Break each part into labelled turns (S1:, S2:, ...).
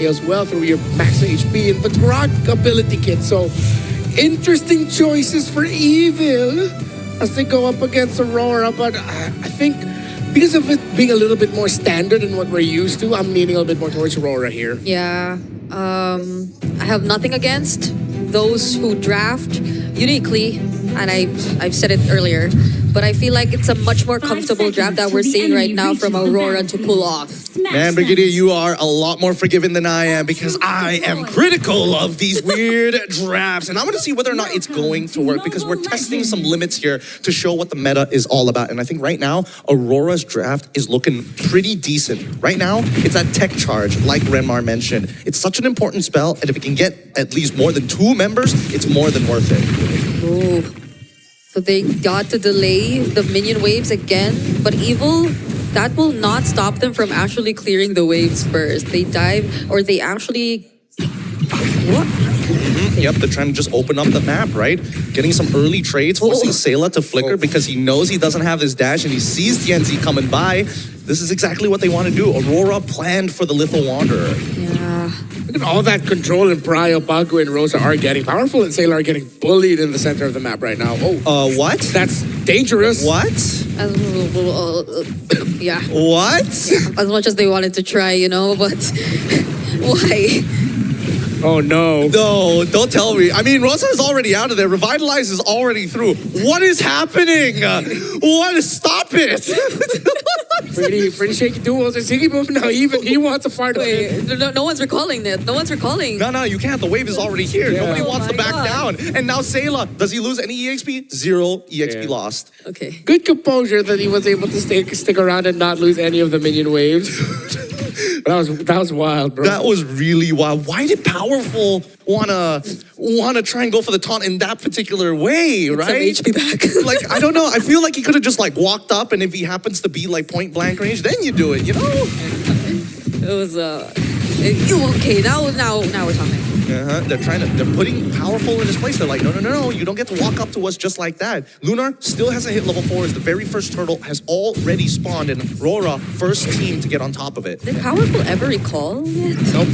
S1: as well through your max HP and the Grok ability kit. So interesting choices for Evil as they go up against Aurora, but I think because of it being a little bit more standard than what we're used to, I'm leaning a little bit more towards Aurora here.
S2: Yeah, I have nothing against those who draft uniquely, and I've said it earlier, but I feel like it's a much more comfortable draft that we're seeing right now from Aurora to pull off.
S3: Man, Brigadier, you are a lot more forgiving than I am because I am critical of these weird drafts. And I want to see whether or not it's going to work because we're testing some limits here to show what the meta is all about. And I think right now, Aurora's draft is looking pretty decent. Right now, it's that tech charge, like Renmar mentioned. It's such an important spell, and if it can get at least more than 2 members, it's more than worth it.
S2: Oh, so they got to delay the minion waves again, but Evil, that will not stop them from actually clearing the waves first. They dive, or they actually... What?
S3: Yep, they're trying to just open up the map, right? Getting some early trades, forcing Sayla to flicker because he knows he doesn't have his dash and he sees TNZ coming by. This is exactly what they want to do. Aurora planned for the Little Wanderer.
S2: Yeah.
S1: Look at all that control and Prio, Pagu, and Rosa are getting. Powerful and Sailor are getting bullied in the center of the map right now. Oh,
S3: what?
S1: That's dangerous.
S3: What?
S2: Yeah.
S3: What?
S2: As much as they wanted to try, you know, but why?
S1: Oh, no.
S3: No, don't tell me. I mean, Rosa is already out of there. Revitalize is already through. What is happening? What? Stop it.
S1: pretty shaky duels. And Ziggy Boom now, even he wants a fart.
S2: Wait, no one's recalling it. No one's recalling.
S3: No, you can't. The wave is already here.
S1: Yeah.
S3: Nobody wants to back down. And now Sayla, does he lose any EXP? 0 EXP lost.
S2: Okay.
S1: Good composure that he was able to stick around and not lose any of the minion waves. That was wild, bro.
S3: That was really wild. Why did Powerful wanna try and go for the taunt in that particular way, right?
S2: Some HP back.
S3: Like, I don't know. I feel like he could have just like walked up, and if he happens to be like point blank range, then you do it, you know?
S2: It was okay. Now we're talking.
S3: They're putting Powerful in his place. They're like, no, you don't get to walk up to us just like that. Lunar still hasn't hit level 4 as the very first turtle has already spawned, and Aurora, first team to get on top of it.
S2: Did Powerful ever recall yet?
S1: Nope.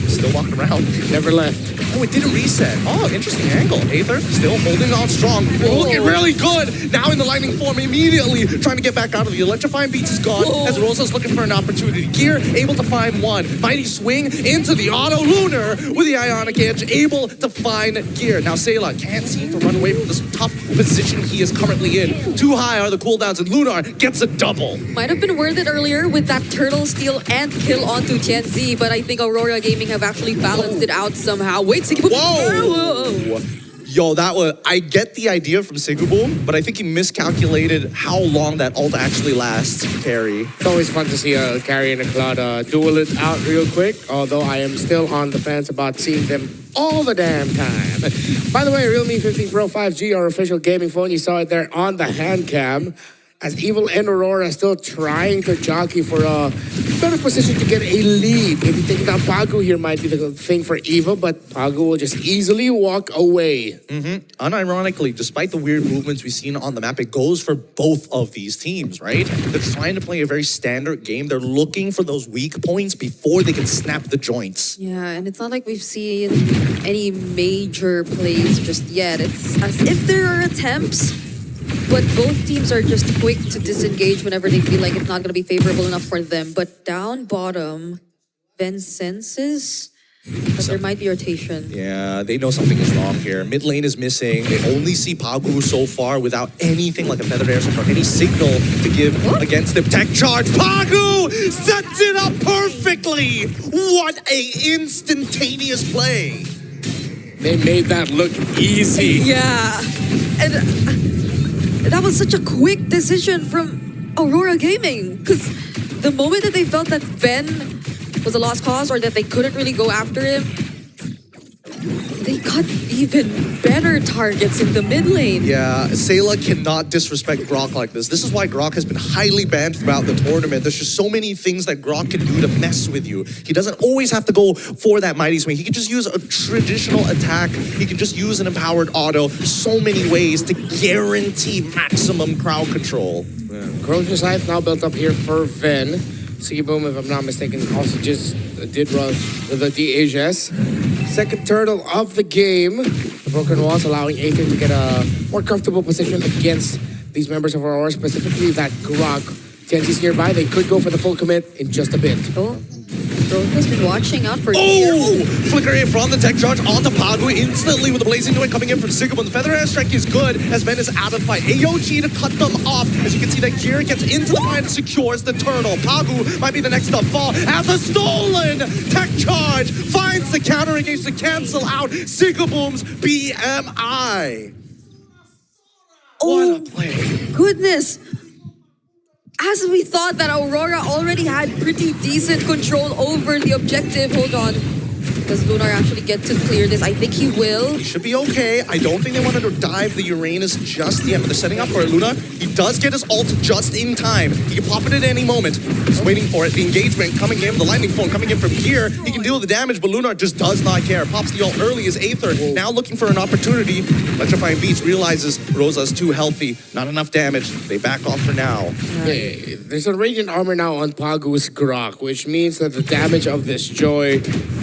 S3: Still walking around.
S1: Never left.
S3: Oh, it didn't reset. Oh, interesting angle. Aether still holding on strong. Looking really good. Now in the lightning form immediately. Trying to get back out of the electrifying beats is gone. As Rosa's looking for an opportunity. Gear able to find one. Mighty swing into the auto. Lunar with the Ionic Edge able to find Gear. Now Sayla can't seem to run away from this tough position he is currently in. Too high are the cooldowns and Lunar gets a double.
S2: Might have been worth it earlier with that turtle steal and kill onto TNZ, but I think Aurora Gaming have actually balanced it out somehow. Wait,
S3: Whoa! Yo, I get the idea from Sigurboom, but I think he miscalculated how long that ult actually lasts, carry.
S1: It's always fun to see a carry and a Cloud duel it out real quick, although I am still on the fence about seeing them all the damn time. By the way, Realme 15 Pro 5G, our official gaming phone, you saw it there on the hand cam. As Evil and Aurora still trying to jockey for a better position to get a lead. If you think that Pagu here might be the thing for Evil, but Pagu will just easily walk away.
S3: Unironically, despite the weird movements we've seen on the map, it goes for both of these teams, right? They're trying to play a very standard game. They're looking for those weak points before they can snap the joints.
S2: Yeah, and it's not like we've seen any major plays just yet. It's as if there are attempts, but both teams are just quick to disengage whenever they feel like it's not going to be favorable enough for them. But down bottom, Ben senses that there might be rotation.
S3: Yeah, they know something is wrong here. Mid lane is missing. They only see Pagu so far without anything like a feathered airsoft or any signal to give against them. Tech charge. Pagu sets it up perfectly. What a instantaneous play.
S1: They made that look easy.
S2: Yeah, and that was such a quick decision from Aurora Gaming, because the moment that they felt that Ben was a lost cause or that they couldn't really go after him, they got even better targets in the mid lane.
S3: Yeah, Sayla cannot disrespect Grok like this. This is why Grok has been highly banned throughout the tournament. There's just so many things that Grok can do to mess with you. He doesn't always have to go for that mighty swing. He can just use a traditional attack. He can just use an empowered auto. So many ways to guarantee maximum crowd control.
S1: Corrosion Scythe now built up here for Ven. Boom, if I'm not mistaken, also just did rush the DHS. Second turtle of the game. The broken walls allowing Aether to get a more comfortable position against these members of Aurora, specifically that Grok. TNT's nearby, they could go for the full commit in just a bit.
S2: Oh, Broca's been watching out for here.
S3: Flicker in from the tech charge onto Pagu instantly with the blazing joint coming in from Sigmund. The feather airstrike is good as Ben is out of the fight. AOG to cut them off. As you can see, that gear gets into the fight and secures the turtle. Pagu might be the next to fall as a stolen tech charge finds the counter engage to cancel out Sigaboom's BMI. What a play.
S2: Goodness. As we thought that Aurora already had pretty decent control over the objective. Hold on. Does Lunar actually get to clear this? I think he will.
S3: He should be okay. I don't think they wanted to dive the Uranus just yet, but they're setting up for it. Luna, he does get his ult just in time. He can pop it at any moment. He's waiting for it. The engagement coming in, the lightning form coming in from here. He can deal with the damage, but Lunar just does not care. Pops the ult early as Aether, now looking for an opportunity. Electrifying Beats realizes Rosa's too healthy. Not enough damage. They back off for now.
S1: Hey, there's a radiant armor now on Pagu's Grok, which means that the damage of this Joy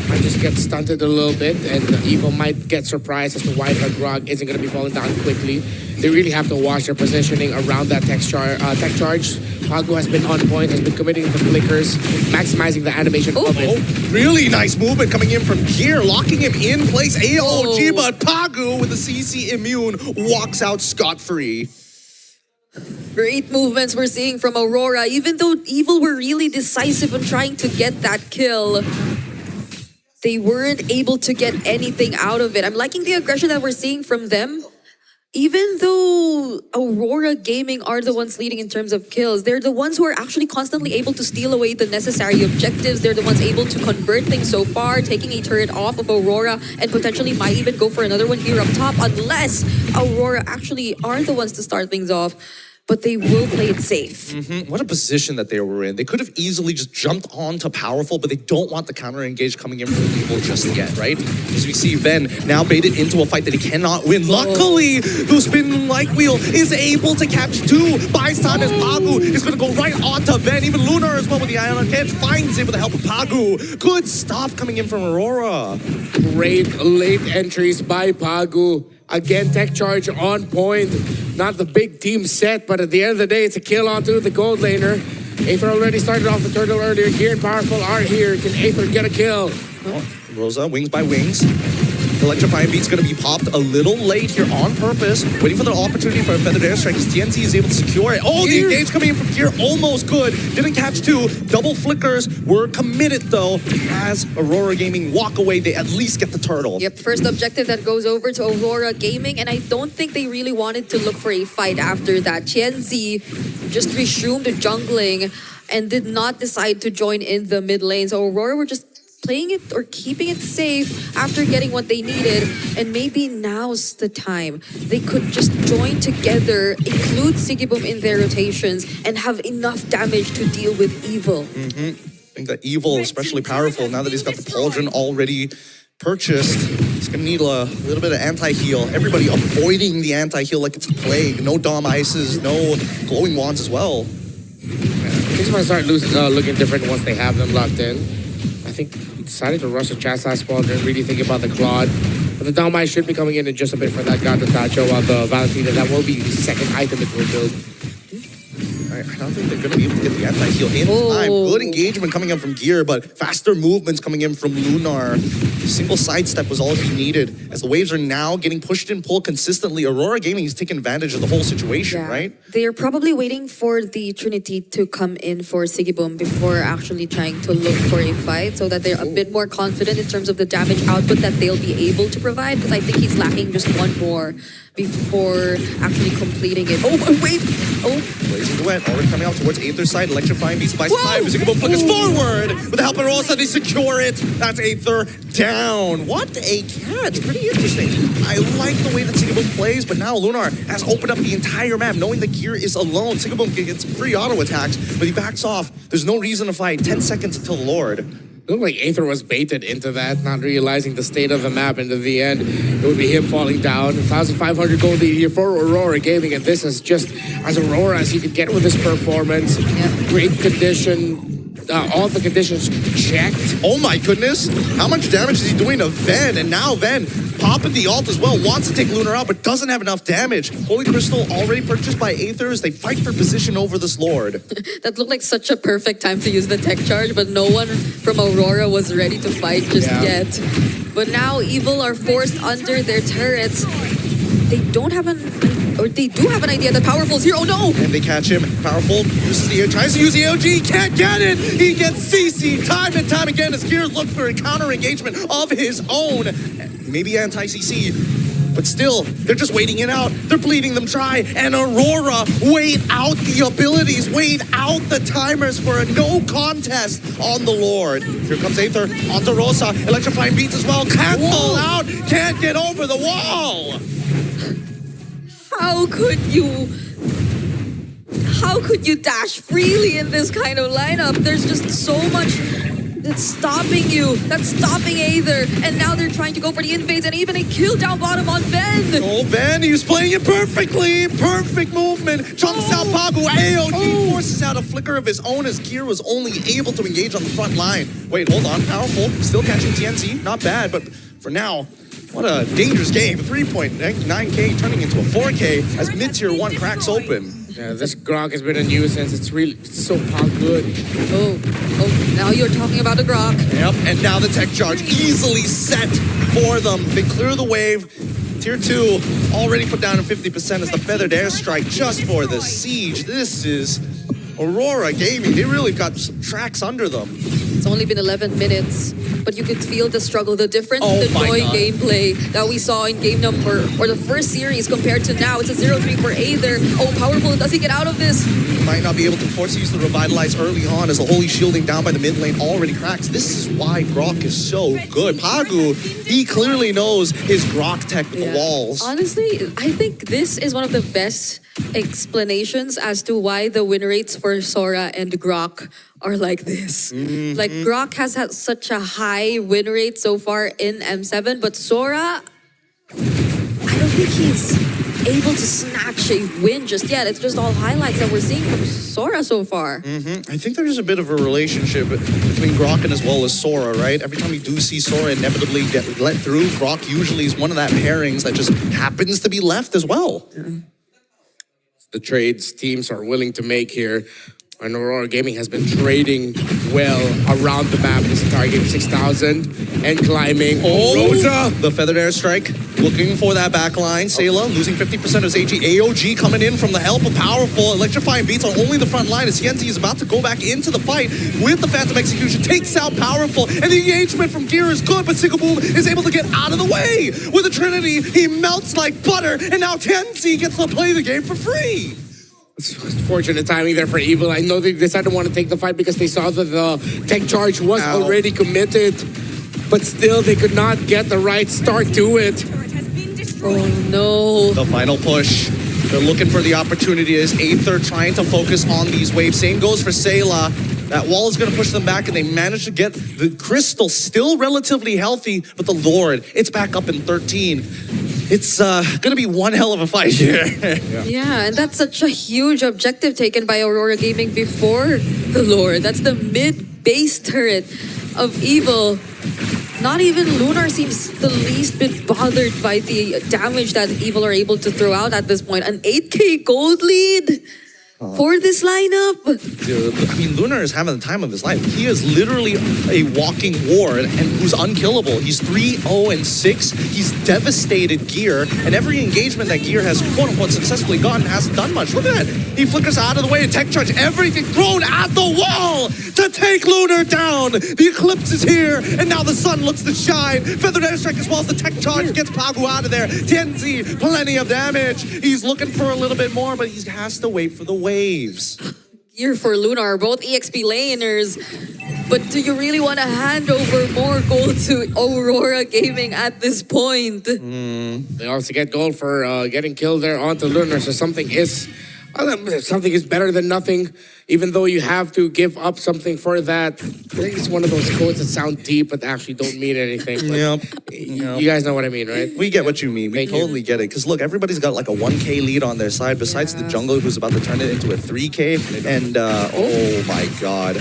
S1: might just get stunted a little bit, and Evil might get surprised as to why the Grok isn't going to be falling down quickly. They really have to watch their positioning around that tech charge. Pagu has been on point, has been committing the flickers, maximizing the animation of it.
S3: Really nice movement coming in from Gear, locking him in place. AOG, but Pagu with the CC immune walks out scot-free.
S2: Great movements we're seeing from Aurora. Even though Evil were really decisive in trying to get that kill, they weren't able to get anything out of it. I'm liking the aggression that we're seeing from them. Even though Aurora Gaming are the ones leading in terms of kills, they're the ones who are actually constantly able to steal away the necessary objectives. They're the ones able to convert things so far, taking a turret off of Aurora and potentially might even go for another one here up top, unless Aurora actually are the ones to start things off. But they will play it safe.
S3: What a position that they were in. They could have easily just jumped on to Powerful, but they don't want the counter engage coming in from Evil just yet, right? As we see Ven now baited into a fight that he cannot win. Luckily, the spin light wheel is able to catch two. Buys time as Pagu is going to go right onto Ven. Even Lunar as well with the Ion Catch finds it with the help of Pagu. Good stuff coming in from Aurora.
S1: Great late entries by Pagu. Again, tech charge on point. Not the big team set, but at the end of the day, it's a kill onto the gold laner. Aether already started off the turtle earlier. Gear and Powerful are here. Can Aether get a kill?
S3: Oh, Rosa, wings by wings. Electrifying Beat's going to be popped a little late here on purpose. Waiting for the opportunity for a feathered airstrike as TNT is able to secure it. Oh, the engage coming in from here, almost good. Didn't catch two. Double flickers were committed though. As Aurora Gaming walk away, they at least get the turtle.
S2: Yep, first objective that goes over to Aurora Gaming, and I don't think they really wanted to look for a fight after that. Tianzi just resumed jungling and did not decide to join in the mid lane. So Aurora were just playing it or keeping it safe after getting what they needed, and maybe now's the time they could just join together, include Sigiboom in their rotations, and have enough damage to deal with Evil.
S3: I think that Evil, especially Powerful, now that he's got the Pauldron already purchased, he's gonna need a little bit of anti-heal. Everybody avoiding the anti-heal like it's a plague. No Dom Ices, no glowing wands as well.
S1: Things might start looking different once they have them locked in. I think he decided to rush the Chastise Pauldron, really thinking about the Claude. But the Dom Ice should be coming in just a bit for that God to Tacho, while the Valentina, that will be the second item it will build.
S3: I don't think they're going to be able to get the anti-heal in time. Good engagement coming in from Gear, but faster movements coming in from Lunar. Single sidestep was all he needed. As the waves are now getting pushed and pulled consistently, Aurora Gaming is taking advantage of the whole situation, right?
S2: They're probably waiting for the Trinity to come in for Sigiboom before actually trying to look for a fight, so that they're a bit more confident in terms of the damage output that they'll be able to provide, because I think he's lacking just one more before actually completing it. Oh, wait! Oh.
S3: Blazing Duet already coming out towards Aether's side. Electrifying Beast by side. Sigiboom flickers forward. With the help of Rosa, they secure it. That's Aether down. What a catch. Pretty interesting. I like the way that Sigiboom plays, but now Lunar has opened up the entire map, knowing that Gear is alone. Sigiboom gets free auto attacks, but he backs off. There's no reason to fight. 10 seconds until Lord.
S1: It looked like Aether was baited into that, not realizing the state of the map, and in the end, it would be him falling down. 1,500 gold lead here for Aurora Gaming, and this is just as Aurora as he could get with his performance. Great condition, all the conditions checked.
S3: Oh my goodness. How much damage is he doing to Ven? And now Ven popping the ult as well. Wants to take Lunar out, but doesn't have enough damage. Holy Crystal already purchased by Aether as they fight for position over this Lord.
S2: That looked like such a perfect time to use the tech charge, but no one from Aurora was ready to fight just yet. But now Evil are forced under their turrets. They don't have they do have an idea that Powerful's here. Oh no!
S3: And they catch him. Powerful tries to use the AOG, can't get it! He gets CC time and time again as Gears look for a counter engagement of his own. Maybe anti-CC, but still, they're just waiting it out. They're bleeding them dry, and Aurora wait out the abilities, wait out the timers for a no contest on the Lord. Here comes Aether onto Rosa, electrifying beats as well, can't fall out, can't get over the wall!
S2: How could you dash freely in this kind of lineup? There's just so much that's stopping you. That's stopping Aether. And now they're trying to go for the invades and even a kill down bottom on Ven.
S3: Oh, Ven, he's playing it perfectly. Perfect movement. Jumps out Pagu. AOG forces out a flicker of his own as Gear was only able to engage on the front line. Wait, hold on. Powerful. Still catching TNC. Not bad, but for now, what a dangerous game. 3.9K turning into a 4K as mid-tier 1 cracks open.
S1: Yeah, this Grok has been a nuisance. It's so good.
S2: Oh, now you're talking about the Grok.
S3: Yep, and now the tech charge easily set for them. They clear the wave. Tier 2 already put down at 50% as the feathered airstrike just for the siege. This is Aurora Gaming. They really got some tracks under them.
S2: It's only been 11 minutes, but you could feel the struggle, the difference in the joy gameplay that we saw in game number, or the first series compared to now. It's a 0-3 for Aether. Oh, Powerful, does he get out of this?
S3: He might not be able to force use the Revitalize early on as the Holy Shielding down by the mid lane already cracks. This is why Grok is so good. Pagu, he clearly knows his Grok tech walls.
S2: Honestly, I think this is one of the best explanations as to why the win rates for Sora and Grok are like this. Like, Grok has had such a high win rate so far in M7, but Sora, I don't think he's able to snatch a win just yet. It's just all highlights that we're seeing from Sora so far.
S3: I think there's a bit of a relationship between Grok and as well as Sora, right? Every time you do see Sora inevitably get let through, Grok usually is one of that pairings that just happens to be left as well.
S1: The trades teams are willing to make here. And Aurora Gaming has been trading well around the map this entire game. 6,000 and climbing. Rosa!
S3: The feathered airstrike looking for that back line. Sayla losing 50% of his AG. AOG coming in from the help of Powerful. Electrifying beats on only the front line as TNT is about to go back into the fight with the Phantom Execution. Takes out Powerful. And the engagement from Gear is good, but Sigaboom is able to get out of the way. With the Trinity, he melts like butter. And now TNT gets to play the game for free.
S1: It's fortunate timing there for Evil. I know they decided to want to take the fight because they saw that the tech charge was already committed. But still, they could not get the right start to it.
S2: Oh no.
S3: The final push. They're looking for the opportunity as Aether trying to focus on these waves. Same goes for Sayla. That wall is going to push them back, and they manage to get the Crystal still relatively healthy, but the Lord, it's back up in 13. It's going to be one hell of a fight here.
S2: Yeah, and that's such a huge objective taken by Aurora Gaming before the Lord. That's the mid-base turret of Evil. Not even Lunar seems the least bit bothered by the damage that Evil are able to throw out at this point. An 8K gold lead for this lineup.
S3: Dude, I mean, Lunar is having the time of his life. He is literally a walking ward and who's unkillable. He's 3-0-6. He's devastated Gear, and every engagement that Gear has quote-unquote successfully gotten hasn't done much. Look at that. He flickers out of the way and tech charge. Everything thrown at the wall to take Lunar down. The eclipse is here, and now the sun looks to shine. Feathered airstrike as well as the tech charge gets Pagu out of there. TNZ, plenty of damage. He's looking for a little bit more, but he has to wait for the waves.
S2: Gear for Lunar are both EXP laners, but do you really want to hand over more gold to Aurora Gaming at this point?
S1: They also get gold for getting killed there onto Lunar, so something is better than nothing, even though you have to give up something for that. I think it's one of those quotes that sound deep but actually don't mean anything. You guys know what I mean, right?
S3: We get what you mean. We totally get it. Because look, everybody's got like a 1K lead on their side, besides the jungler who's about to turn it into a 3K. And oh my god.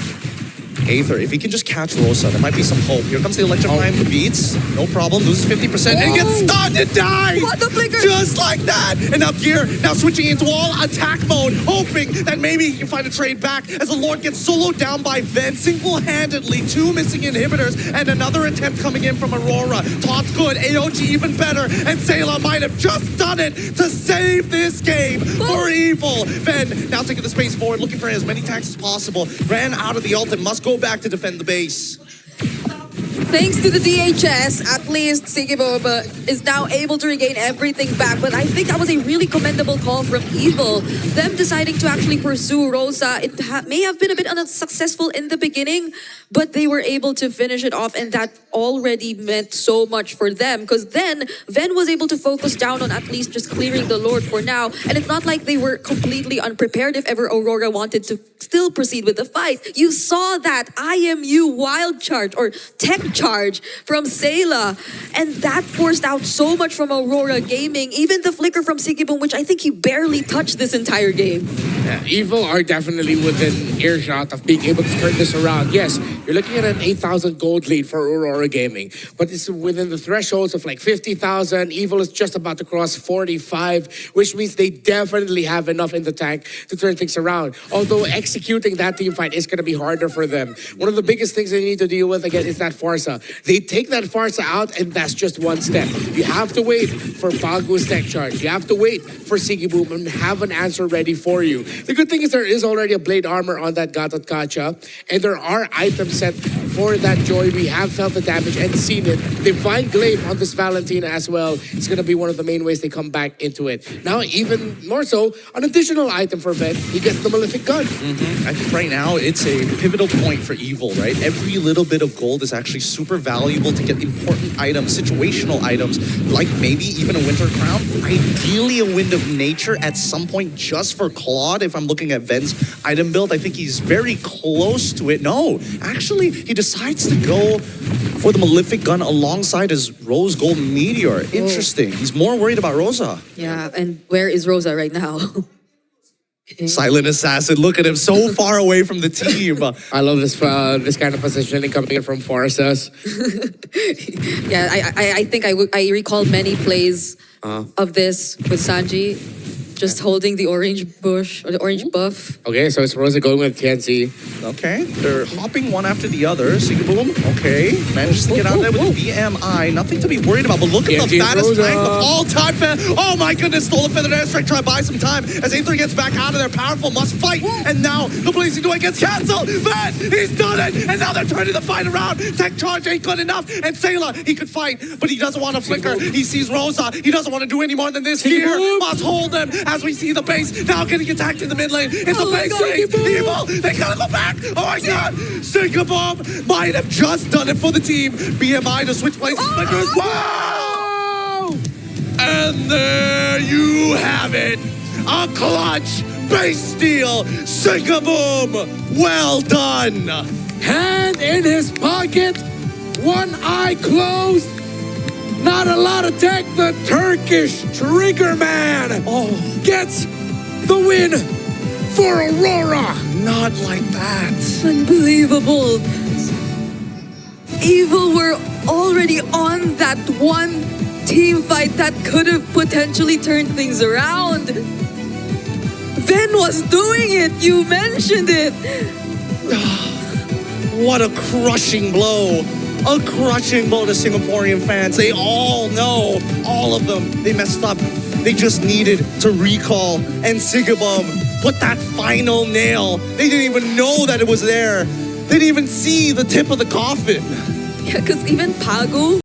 S3: Aether, if he can just catch Rosa, there might be some hope. Here comes the electrifying beats. No problem, loses 50% and gets stunned and dies!
S2: What the flicker?
S3: Just like that! And up here, now switching into all attack mode, hoping that maybe he can find a trade back as the Lord gets soloed down by Ven single-handedly. 2 missing inhibitors and another attempt coming in from Aurora. Top's good, AOG even better, and Sayla might have just done it to save this game for Evil. Ven now taking the space forward, looking for as many attacks as possible. Ran out of the ult and must go back to defend the base.
S2: Thanks to the DHS, at least Sigibum is now able to regain everything back. But I think that was a really commendable call from Evil. Them deciding to actually pursue Rosa, it may have been a bit unsuccessful in the beginning, but they were able to finish it off, and that already meant so much for them. Because then, Ven was able to focus down on at least just clearing the Lord for now. And it's not like they were completely unprepared if ever Aurora wanted to still proceed with the fight. You saw that IMU wild charge or tech charge from Sayla, and that forced out so much from Aurora Gaming. Even the flicker from Sigibum, which I think he barely touched this entire game.
S1: Yeah, Evil are definitely within earshot of being able to turn this around. Yes, you're looking at an 8,000 gold lead for Aurora Gaming, but it's within the thresholds of like 50,000. Evil is just about to cross 45, which means they definitely have enough in the tank to turn things around. Although executing that team fight is going to be harder for them. One of the biggest things they need to deal with, again, is that Farsa. They take that Farsa out, and that's just one step. You have to wait for Pagu's tech charge. You have to wait for Sigibum and have an answer ready for you. The good thing is there is already a blade armor on that Gatot Kacha, and there are items set for that Joy. We have felt the damage and seen it. Divine Glaive on this Valentina as well. It's going to be one of the main ways they come back into it. Now, even more so, an additional item for Ven, he gets the Malefic Gun.
S3: I think right now it's a pivotal point for Evil, right? Every little bit of gold is actually super valuable to get important items, situational items, like maybe even a Winter Crown. Ideally a Wind of Nature at some point just for Claude. If I'm looking at Ven's item build, I think he's very close to it. No, actually, he decides to go for the Malefic Gun alongside his Rose Gold Meteor. Interesting. He's more worried about Rosa.
S2: Yeah, and where is Rosa right now?
S3: Silent Assassin, look at him, so far away from the team.
S1: I love this kind of positioning coming in from Farsas.
S2: Yeah, I think I recall many plays of this with Sanji, just holding the orange bush or the orange buff.
S1: Okay, so it's Rosa going with TNC.
S3: Okay, they're hopping one after the other. Sigibum, okay, manages to get out there with the BMI. Nothing to be worried about, but look at the fattest tank of all time. Oh my goodness, stole a feathered airstrike, try to buy some time as Aether gets back out of there. Powerful, must fight, and now the Blazing Duet gets cancelled. Ven, he's done it, and now they're turning the fight around. Tech charge ain't good enough, and Sayla, he could fight, but he doesn't want to flicker. He sees Rosa, he doesn't want to do any more than this here. Must hold him as we see the base now getting attacked in the mid lane. It's a base lane. Evil, they gotta go back. Oh my god, Sigibum might have just done it for the team. BMI to switch places. Wow! And there you have it. A clutch base steal. Sigibum, well done.
S1: Hand in his pocket, one eye closed. Not a lot of tech. The Turkish Trigger Man gets the win for Aurora.
S3: Not like that.
S2: Unbelievable. Evil were already on that one team fight that could have potentially turned things around. Ven was doing it. You mentioned it.
S3: What a crushing blow. A crushing blow to Singaporean fans. They all know, all of them, they messed up. They just needed to recall. And Sigibum put that final nail. They didn't even know that it was there. They didn't even see the tip of the coffin.
S2: Yeah, because even Pagu